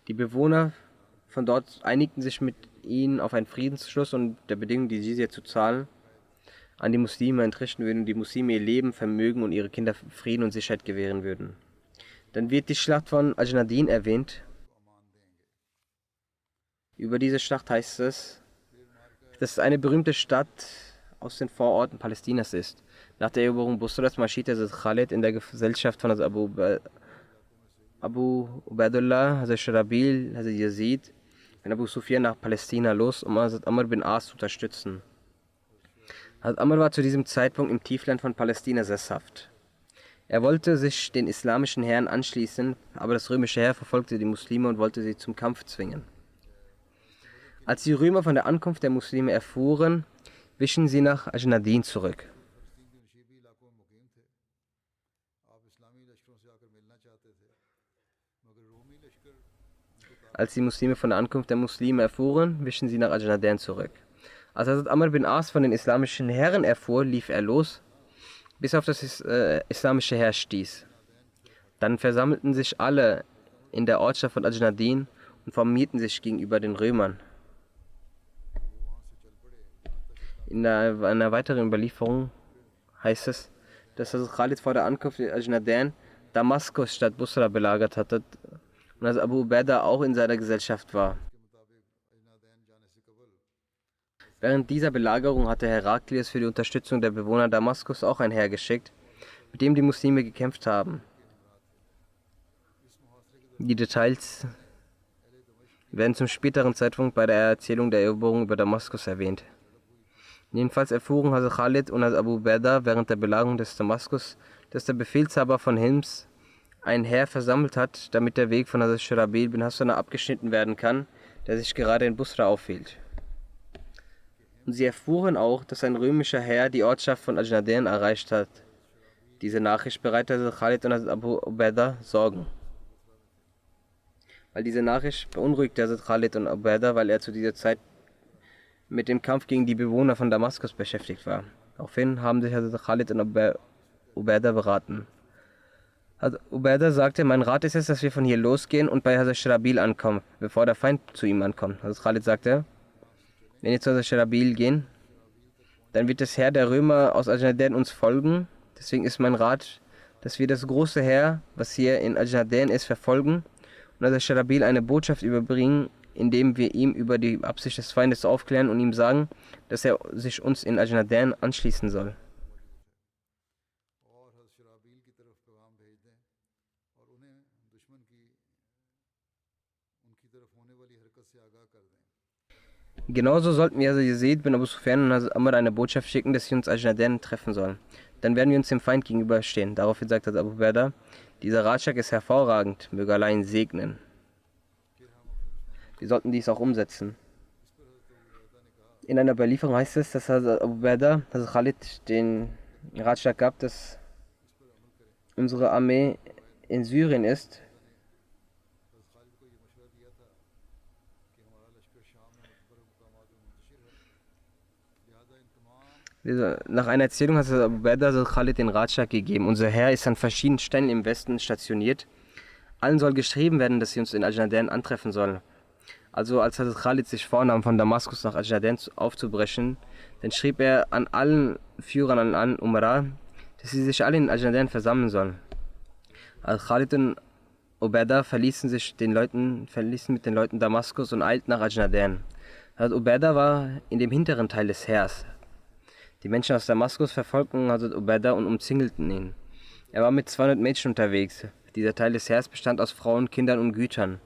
Die Bewohner von dort einigten sich mit ihnen auf einen Friedensschluss und der Bedingung, die Jizya zu zahlen, an die Muslime entrichten würden und die Muslime ihr Leben, Vermögen und ihre Kinder Frieden und Sicherheit gewähren würden. Dann wird die Schlacht von Ajnadin erwähnt. Über diese Schlacht heißt es, dass es eine berühmte Stadt aus den Vororten Palästinas ist. Nach der Eroberung Busras marschierte Hazrat Khalid in der Gesellschaft von Abu Ubaidullah, Hazrat Sharabil, Hazrat Yazid und Abu Sufyan nach Palästina los, um Hazrat Amr bin As zu unterstützen. Hazrat Amr war zu diesem Zeitpunkt im Tiefland von Palästina sesshaft. Er wollte sich den islamischen Herren anschließen, aber das römische Heer verfolgte die Muslime und wollte sie zum Kampf zwingen. Als die Römer von der Ankunft der Muslime erfuhren, wichen sie nach Ajnadin zurück. Als die Muslime von der Ankunft der Muslime erfuhren, wichen sie nach Ajnadin zurück. Als Hazrat Amr bin As von den islamischen Herren erfuhr, lief er los, bis auf das islamische Heer stieß. Dann versammelten sich alle in der Ortschaft von Ajnadin und formierten sich gegenüber den Römern. In einer weiteren Überlieferung heißt es, dass Hazrat Khalid vor der Ankunft in Ajnadin Damaskus statt Busra belagert hatte und dass Abu Ubaidah auch in seiner Gesellschaft war. Während dieser Belagerung hatte Heraklius für die Unterstützung der Bewohner Damaskus auch ein Heer geschickt, mit dem die Muslime gekämpft haben. Die Details werden zum späteren Zeitpunkt bei der Erzählung der Eroberung über Damaskus erwähnt. Jedenfalls erfuhren Hazrat Khalid und Abu Ubaidah während der Belagerung des Damaskus, dass der Befehlshaber von Hims ein Heer versammelt hat, damit der Weg von Hazrat Shurabil bin Hassana abgeschnitten werden kann, der sich gerade in Busra aufhielt. Und sie erfuhren auch, dass ein römischer Heer die Ortschaft von Ajnadin erreicht hat. Diese Nachricht bereitete Hazrat Khalid und Hazrat Abu Ubaidah Sorgen. Weil diese Nachricht beunruhigte Hazrat Khalid und Abu Ubaidah, weil er zu dieser Zeit mit dem Kampf gegen die Bewohner von Damaskus beschäftigt war. Daraufhin haben sich Hazrat Khalid und Abu Ubaidah beraten. Hazrat Ubaidah sagte, mein Rat ist es, dass wir von hier losgehen und bei Hazrat Shurabil ankommen, bevor der Feind zu ihm ankommt. Hazrat Khalid sagte, wenn wir zu Hazrat Shurabil gehen, dann wird das Heer der Römer aus Ajnadin uns folgen. Deswegen ist mein Rat, dass wir das große Heer, was hier in Ajnadin ist, verfolgen und Hazrat Shurabil eine Botschaft überbringen, indem wir ihm über die Absicht des Feindes aufklären und ihm sagen, dass er sich uns in Ajnadin anschließen soll. Genauso sollten wir Yazid bin Abu Sufyan und Hazrat Amr eine Botschaft schicken, dass sie uns Ajnadin treffen sollen. Dann werden wir uns dem Feind gegenüberstehen. Daraufhin sagt Abu Ubaidah, dieser Ratschlag ist hervorragend, möge Allah ihn segnen. Wir sollten dies auch umsetzen. In einer Überlieferung heißt es, dass Abu Ubaidah, Hazrat Khalid, den Ratschlag gab, dass unsere Armee in Syrien ist. Nach einer Erzählung hat Abu Ubaidah Hazrat Khalid den Ratschlag gegeben. Unser Herr ist an verschiedenen Stellen im Westen stationiert. Allen soll geschrieben werden, dass sie uns in Ajnadin antreffen sollen. Also als Hazrat Khalid sich vornahm, von Damaskus nach Ajnadin aufzubrechen, dann schrieb er an allen Führern an Umara, dass sie sich alle in Ajnadin versammeln sollen. Hazrat Khalid und Ubaidah verließen mit den Leuten Damaskus und eilten nach Ajnadin. Hazrat Ubaidah war in dem hinteren Teil des Heers. Die Menschen aus Damaskus verfolgten Hazrat Ubaidah und umzingelten ihn. Er war mit 200 Mädchen unterwegs. Dieser Teil des Heers bestand aus Frauen, Kindern und Gütern.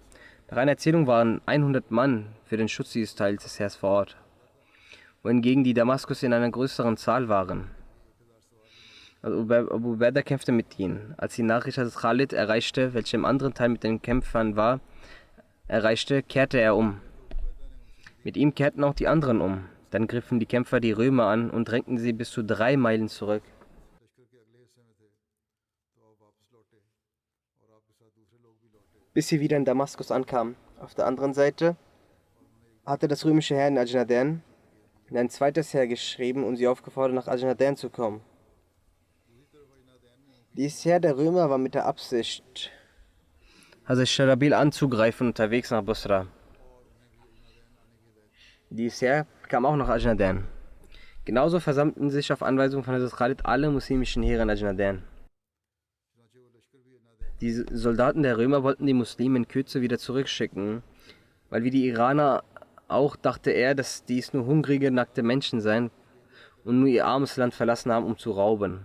Nach einer Erzählung waren 100 Mann für den Schutz dieses Teils des Heers vor Ort, wohingegen die Damaskus in einer größeren Zahl waren. Also Abu Ubaidah kämpfte mit ihnen. Als die Nachricht Hazrat Khalid erreichte, welche im anderen Teil mit den Kämpfern war, kehrte er um. Mit ihm kehrten auch die anderen um. Dann griffen die Kämpfer die Römer an und drängten sie bis zu 3 Meilen zurück. Bis sie wieder in Damaskus ankamen. Auf der anderen Seite hatte das römische Heer in Ajnadin ein zweites Heer geschrieben und sie aufgefordert, nach Ajnadin zu kommen. Dieses Heer der Römer war mit der Absicht, Hazrat Shurabil anzugreifen, unterwegs nach Busra. Dieses Heer kam auch nach Ajnadin. Genauso versammelten sich auf Anweisung von Hazrat Khalid alle muslimischen Heere in Ajnadin. Die Soldaten der Römer wollten die Muslime in Kürze wieder zurückschicken, weil wie die Iraner auch dachte er, dass dies nur hungrige, nackte Menschen seien und nur ihr armes Land verlassen haben, um zu rauben.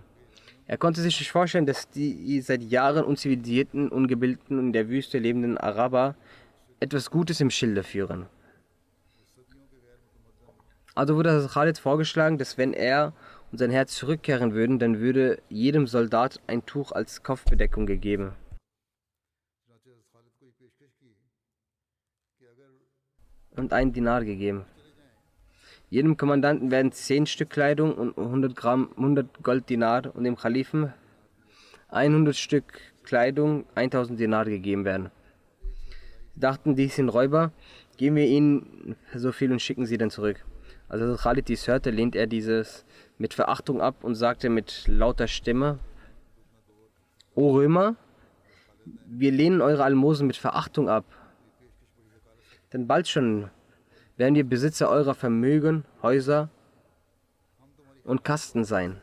Er konnte sich nicht vorstellen, dass die seit Jahren unzivilisierten, ungebildeten und in der Wüste lebenden Araber etwas Gutes im Schilde führen. Also wurde Hazrat Khalid vorgeschlagen, dass wenn er und sein Herr zurückkehren würden, dann würde jedem Soldat ein Tuch als Kopfbedeckung gegeben. Und einen Dinar gegeben. Jedem Kommandanten werden 10 Stück Kleidung und 100 Golddinar und dem Kalifen 100 Stück Kleidung, 1000 Dinar gegeben werden. Sie dachten, dies sind Räuber, geben wir ihnen so viel und schicken sie dann zurück. Als Khalid dies hörte, lehnt er dieses mit Verachtung ab und sagte mit lauter Stimme: O Römer, wir lehnen eure Almosen mit Verachtung ab. Denn bald schon werden wir Besitzer eurer Vermögen, Häuser und Kasten sein.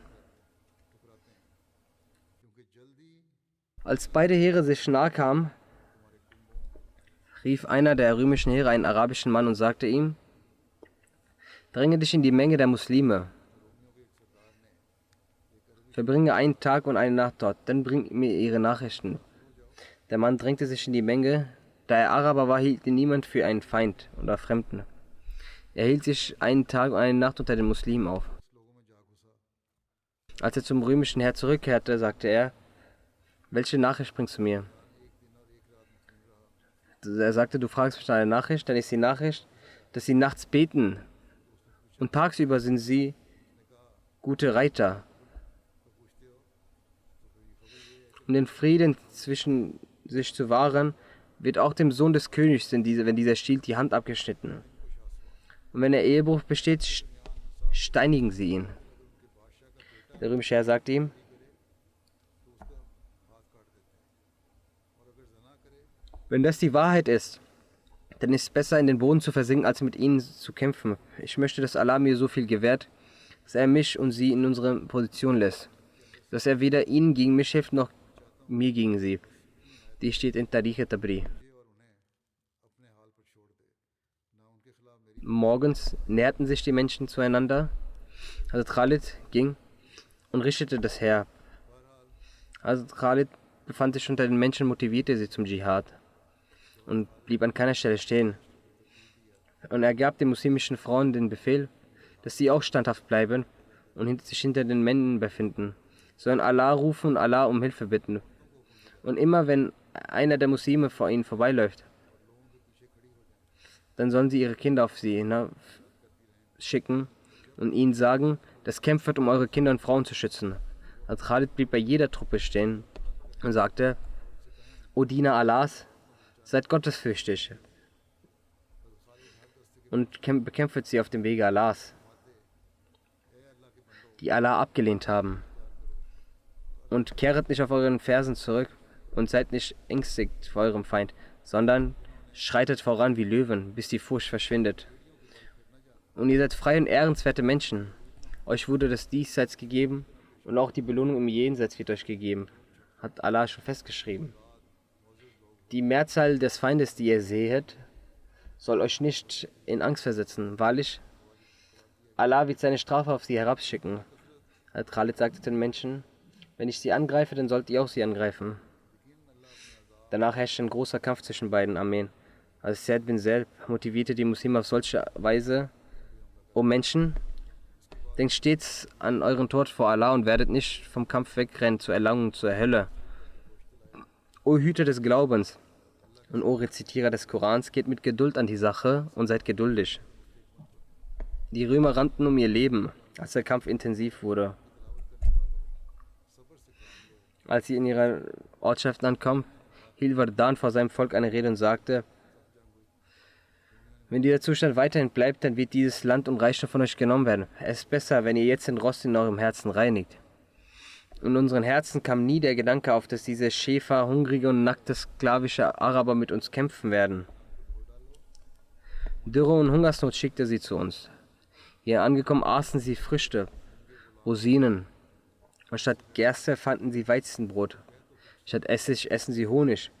Als beide Heere sich nahe kamen, rief einer der römischen Heere einen arabischen Mann und sagte ihm: Dränge dich in die Menge der Muslime. Verbringe einen Tag und eine Nacht dort, dann bring mir ihre Nachrichten. Der Mann drängte sich in die Menge. Da er Araber war, hielt ihn niemand für einen Feind oder Fremden. Er hielt sich einen Tag und eine Nacht unter den Muslimen auf. Als er zum römischen Heer zurückkehrte, sagte er: Welche Nachricht bringst du mir? Er sagte: Du fragst mich nach einer Nachricht, dann ist die Nachricht, dass sie nachts beten und tagsüber sind sie gute Reiter. Um den Frieden zwischen sich zu wahren, wird auch dem Sohn des Königs, wenn dieser stiehlt, die Hand abgeschnitten. Und wenn der Ehebruch besteht, steinigen sie ihn. Der römische Herr sagte ihm: Wenn das die Wahrheit ist, dann ist es besser, in den Boden zu versinken, als mit ihnen zu kämpfen. Ich möchte, dass Allah mir so viel gewährt, dass er mich und sie in unsere Position lässt, dass er weder ihnen gegen mich hilft, noch mir gegen sie. Die steht in Tarikh Tabri. Morgens näherten sich die Menschen zueinander. Hazrat Khalid ging und richtete das Heer. Hazrat Khalid befand sich unter den Menschen, motivierte sie zum Dschihad und blieb an keiner Stelle stehen. Und er gab den muslimischen Frauen den Befehl, dass sie auch standhaft bleiben und sich hinter den Männern befinden, sollen Allah rufen und Allah um Hilfe bitten. Und immer wenn einer der Muslime vor ihnen vorbeiläuft, dann sollen sie ihre Kinder auf sie schicken und ihnen sagen, dass kämpft, um eure Kinder und Frauen zu schützen. Als Khalid blieb bei jeder Truppe stehen und sagte: O Diener Allahs, seid gottesfürchtig und bekämpft sie auf dem Wege Allahs, die Allah abgelehnt haben. Und kehret nicht auf euren Fersen zurück und seid nicht ängstigt vor eurem Feind, sondern schreitet voran wie Löwen, bis die Furcht verschwindet. Und ihr seid freie und ehrenswerte Menschen. Euch wurde das Diesseits gegeben und auch die Belohnung im Jenseits wird euch gegeben, hat Allah schon festgeschrieben. Die Mehrzahl des Feindes, die ihr seht, soll euch nicht in Angst versetzen. Wahrlich, Allah wird seine Strafe auf sie herabschicken. Khalid sagte den Menschen: Wenn ich sie angreife, dann sollt ihr auch sie angreifen. Danach herrschte ein großer Kampf zwischen beiden Armeen. Also Said bin Zaid motivierte die Muslime auf solche Weise: O Menschen, denkt stets an euren Tod vor Allah und werdet nicht vom Kampf wegrennen zur Erlangung zur Hölle. O Hüter des Glaubens und o Rezitierer des Korans, geht mit Geduld an die Sache und seid geduldig. Die Römer rannten um ihr Leben, als der Kampf intensiv wurde. Als sie in ihrer Ortschaft ankamen, hielt Wardan vor seinem Volk eine Rede und sagte: Wenn dieser Zustand weiterhin bleibt, dann wird dieses Land und Reichtum von euch genommen werden. Es ist besser, wenn ihr jetzt den Rost in eurem Herzen reinigt. In unseren Herzen kam nie der Gedanke auf, dass diese Schäfer, hungrige und nackte sklavische Araber mit uns kämpfen werden. Dürre und Hungersnot schickte sie zu uns. Hier angekommen aßen sie Früchte, Rosinen. Und statt Gerste fanden sie Weizenbrot. Statt Essig essen sie Honig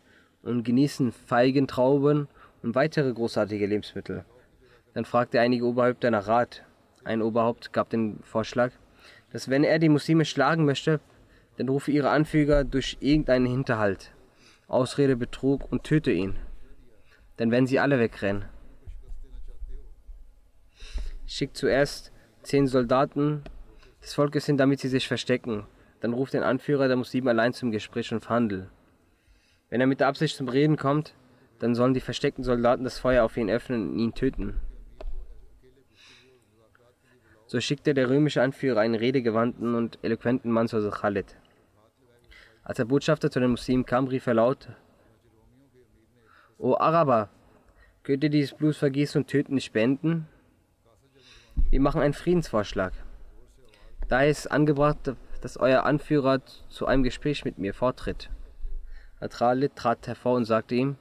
und genießen Feigen, Trauben und weitere großartige Lebensmittel. Dann fragte einige Oberhäupter nach Rat. Ein Oberhaupt gab den Vorschlag, dass wenn er die Muslime schlagen möchte, dann rufe ihre Anführer durch irgendeinen Hinterhalt, Ausrede, Betrug und töte ihn. Dann werden sie alle wegrennen. Schickt zuerst 10 Soldaten des Volkes hin, damit sie sich verstecken. Dann ruft den Anführer der Muslime allein zum Gespräch und Verhandel. Wenn er mit der Absicht zum Reden kommt, dann sollen die versteckten Soldaten das Feuer auf ihn öffnen und ihn töten. So schickte der römische Anführer einen redegewandten und eloquenten Mann zu Khalid. Als der Botschafter zu den Muslimen kam, rief er laut: O Araber, könnt ihr dieses Blutvergießen und Töten nicht beenden? Wir machen einen Friedensvorschlag. Daher ist angebracht, dass euer Anführer zu einem Gespräch mit mir vortritt. Khalid trat hervor und sagte ihm,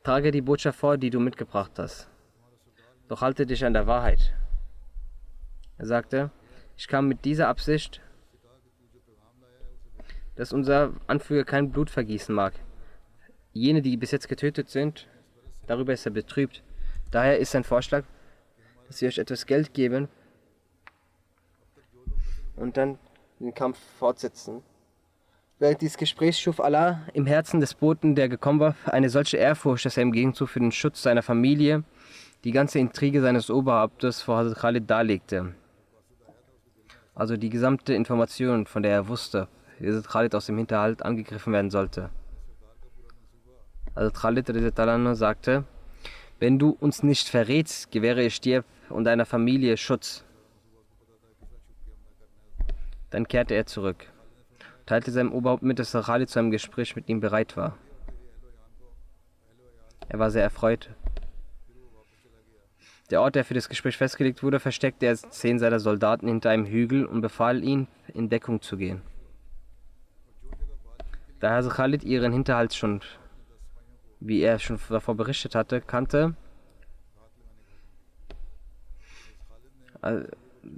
trage die Botschaft vor, die du mitgebracht hast. Doch halte dich an der Wahrheit. Er sagte, ich kam mit dieser Absicht, dass unser Anführer kein Blut vergießen mag. Jene, die bis jetzt getötet sind, darüber ist er betrübt. Daher ist sein Vorschlag, dass wir euch etwas Geld geben und dann den Kampf fortsetzen. Während dieses Gesprächs schuf Allah im Herzen des Boten, der gekommen war, eine solche Ehrfurcht, dass er im Gegenzug für den Schutz seiner Familie die ganze Intrige seines Oberhauptes vor Hazrat Khalid darlegte. Also die gesamte Information, von der er wusste, wie Hazrat Khalid aus dem Hinterhalt angegriffen werden sollte. Hazrat Khalid sagte, wenn du uns nicht verrätst, gewähre ich dir und deiner Familie Schutz. Dann kehrte er zurück, teilte seinem Oberhaupt mit, dass Khalid zu einem Gespräch mit ihm bereit war. Er war sehr erfreut. Der Ort, der für das Gespräch festgelegt wurde, versteckte er 10 seiner Soldaten hinter einem Hügel und befahl ihnen, in Deckung zu gehen. Da Hazrat Khalid ihren Hinterhalt schon, wie er schon davor berichtet hatte, kannte,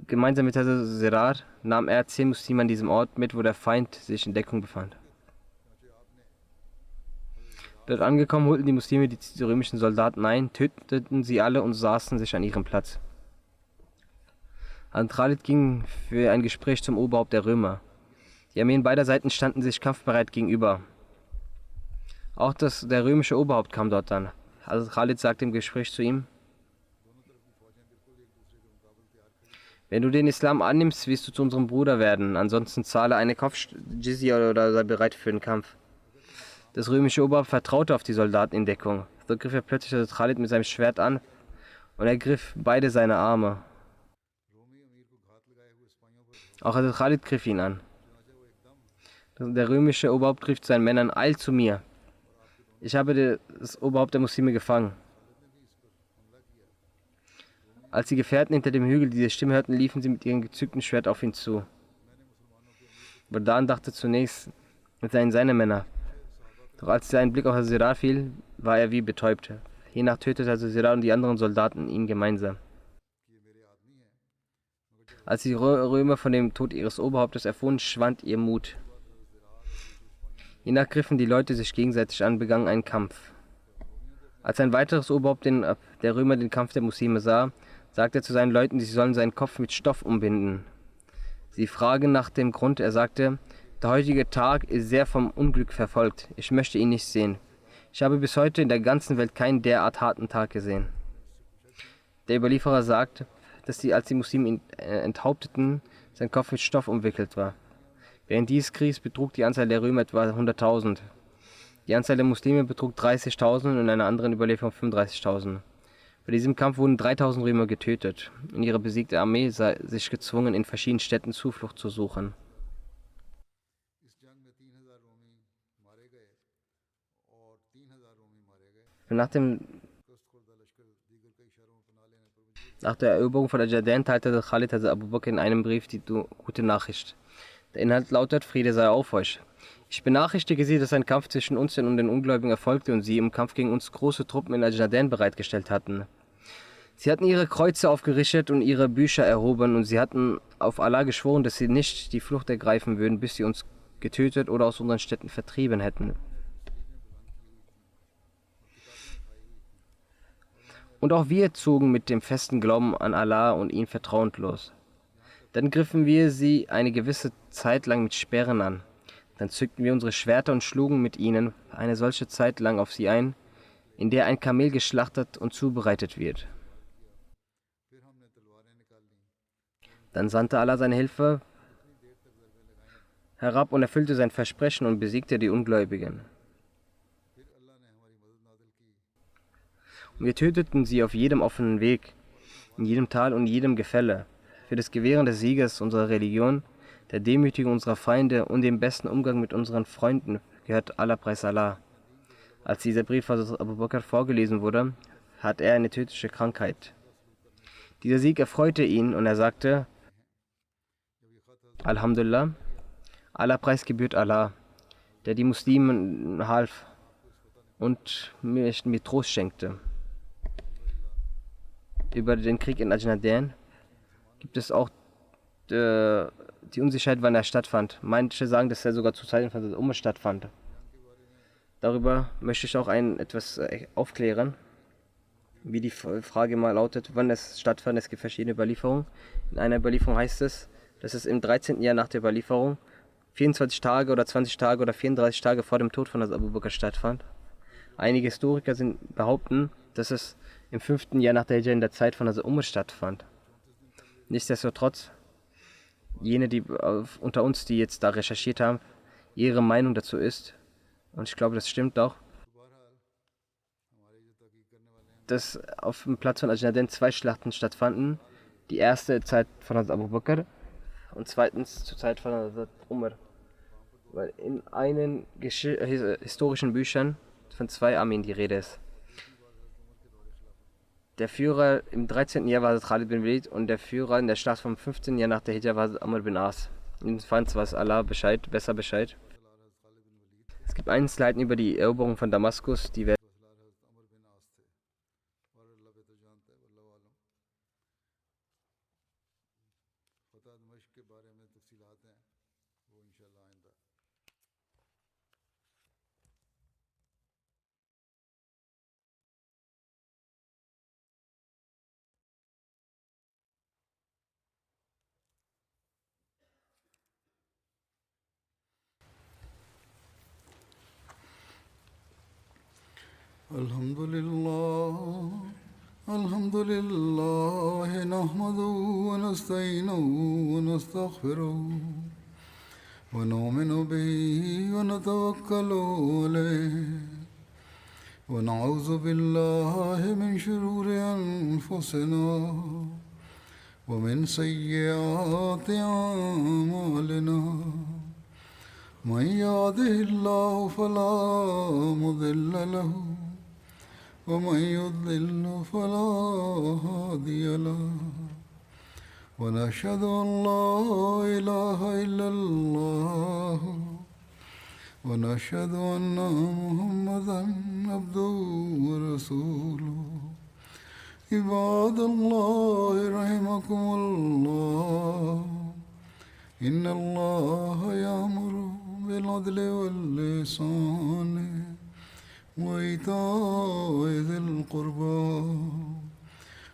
gemeinsam mit Hazrat Zirar nahm er 10 Muslime an diesem Ort mit, wo der Feind sich in Deckung befand. Dort angekommen, holten die Muslime die römischen Soldaten ein, töteten sie alle und saßen sich an ihrem Platz. Khalid ging für ein Gespräch zum Oberhaupt der Römer. Die Armeen beider Seiten standen sich kampfbereit gegenüber. Auch der römische Oberhaupt kam dort an. Khalid sagte im Gespräch zu ihm, wenn du den Islam annimmst, wirst du zu unserem Bruder werden, ansonsten zahle eine Kopfjizya oder sei bereit für den Kampf. Das römische Oberhaupt vertraute auf die Soldaten in Deckung. So griff er plötzlich Khalid mit seinem Schwert an und ergriff beide seine Arme. Auch Khalid griff ihn an. Der römische Oberhaupt rief zu seinen Männern, eilt zu mir. Ich habe das Oberhaupt der Muslime gefangen. Als die Gefährten hinter dem Hügel diese Stimme hörten, liefen sie mit ihrem gezückten Schwert auf ihn zu. Badan dachte zunächst, es seien seine Männer. Doch als sein Blick auf Zirar fiel, war er wie betäubt. Hiernach tötete Zirar und die anderen Soldaten ihn gemeinsam. Als die Römer von dem Tod ihres Oberhauptes erfuhren, schwand ihr Mut. Hiernach griffen die Leute sich gegenseitig an, begannen einen Kampf. Als ein weiteres Oberhaupt der Römer den Kampf der Muslime sah, sagte er zu seinen Leuten, sie sollen seinen Kopf mit Stoff umbinden. Sie fragen nach dem Grund, er sagte, der heutige Tag ist sehr vom Unglück verfolgt. Ich möchte ihn nicht sehen. Ich habe bis heute in der ganzen Welt keinen derart harten Tag gesehen. Der Überlieferer sagt, dass als die Muslime ihn enthaupteten, sein Kopf mit Stoff umwickelt war. Während dieses Kriegs betrug die Anzahl der Römer etwa 100.000. Die Anzahl der Muslime betrug 30.000 und in einer anderen Überlieferung 35.000. Bei diesem Kampf wurden 3.000 Römer getötet und ihre besiegte Armee sah sich gezwungen, in verschiedenen Städten Zuflucht zu suchen. Nach der Eroberung von Ajadan teilte Khalid Abu Bakr in einem Brief die gute Nachricht. Der Inhalt lautet, Friede sei auf euch. Ich benachrichtige Sie, dass ein Kampf zwischen uns und den Ungläubigen erfolgte und sie im Kampf gegen uns große Truppen in Ajadan bereitgestellt hatten. Sie hatten ihre Kreuze aufgerichtet und ihre Bücher erhoben und sie hatten auf Allah geschworen, dass sie nicht die Flucht ergreifen würden, bis sie uns getötet oder aus unseren Städten vertrieben hätten. Und auch wir zogen mit dem festen Glauben an Allah und ihn vertrauend los. Dann griffen wir sie eine gewisse Zeit lang mit Speeren an. Dann zückten wir unsere Schwerter und schlugen mit ihnen eine solche Zeit lang auf sie ein, in der ein Kamel geschlachtet und zubereitet wird. Dann sandte Allah seine Hilfe herab und erfüllte sein Versprechen und besiegte die Ungläubigen. Und wir töteten sie auf jedem offenen Weg, in jedem Tal und jedem Gefälle, für das Gewähren des Sieges unserer Religion, der Demütigung unserer Feinde und dem besten Umgang mit unseren Freunden gehört aller Preis Allah. Als dieser Brief von Abu Bakr vorgelesen wurde, hat er eine tödliche Krankheit. Dieser Sieg erfreute ihn und er sagte: Alhamdulillah, aller Preis gebührt Allah, der die Muslimen half und mir Trost schenkte. Über den Krieg in Ajnaden gibt es auch die Unsicherheit, wann er stattfand. Manche sagen, dass er sogar zu Zeiten von der stattfand. Darüber möchte ich auch etwas aufklären, wie die Frage mal lautet, wann es stattfand. Es gibt verschiedene Überlieferungen. In einer Überlieferung heißt es, dass es im 13. Jahr nach der Überlieferung 24 Tage oder 20 Tage oder 34 Tage vor dem Tod von Abu Bakr stattfand. Einige Historiker behaupten, dass es im 5. Jahr nach der Hijra in der Zeit von Umar stattfand. Nichtsdestotrotz, jene, die unter uns, die jetzt da recherchiert haben, ihre Meinung dazu ist, und ich glaube, das stimmt auch, dass auf dem Platz von Ajnaden 2 Schlachten stattfanden. Die erste Zeit von Abu Bakr und zweitens zur Zeit von Umar. Weil in einen historischen Büchern von 2 Armeen die Rede ist. Der Führer im 13. Jahr war Khalid bin Walid und der Führer in der Schlacht vom 15. Jahr nach der Hijra war Amr bin As. Jedenfalls weiß Allah besser Bescheid. Es gibt Einzelheiten über die Eroberung von Damaskus, die werden الحمد لله نحمده ونستعينه ونستغفره ونؤمن به ونتوكل عليه ونعوذ بالله من شرور أنفسنا ومن سيئات أعمالنا من يهده الله فلا مضل له ومن يضلل فلا هادي له ونشهد أن لا إله إلا الله ونشهد أن محمدا عبده ورسوله عباد الله رحمكم الله إن الله يأمر بالعدل والإحسان وإيتاء ذي القربى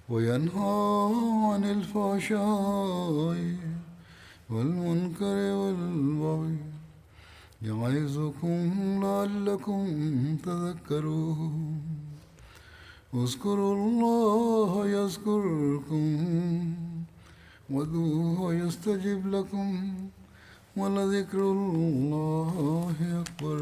وينهى عن الفحشاء والمنكر والبغي يعظكم لعلكم تذكرون اذكروا الله يذكركم وادعوه يستجب لكم ولذكر الله أكبر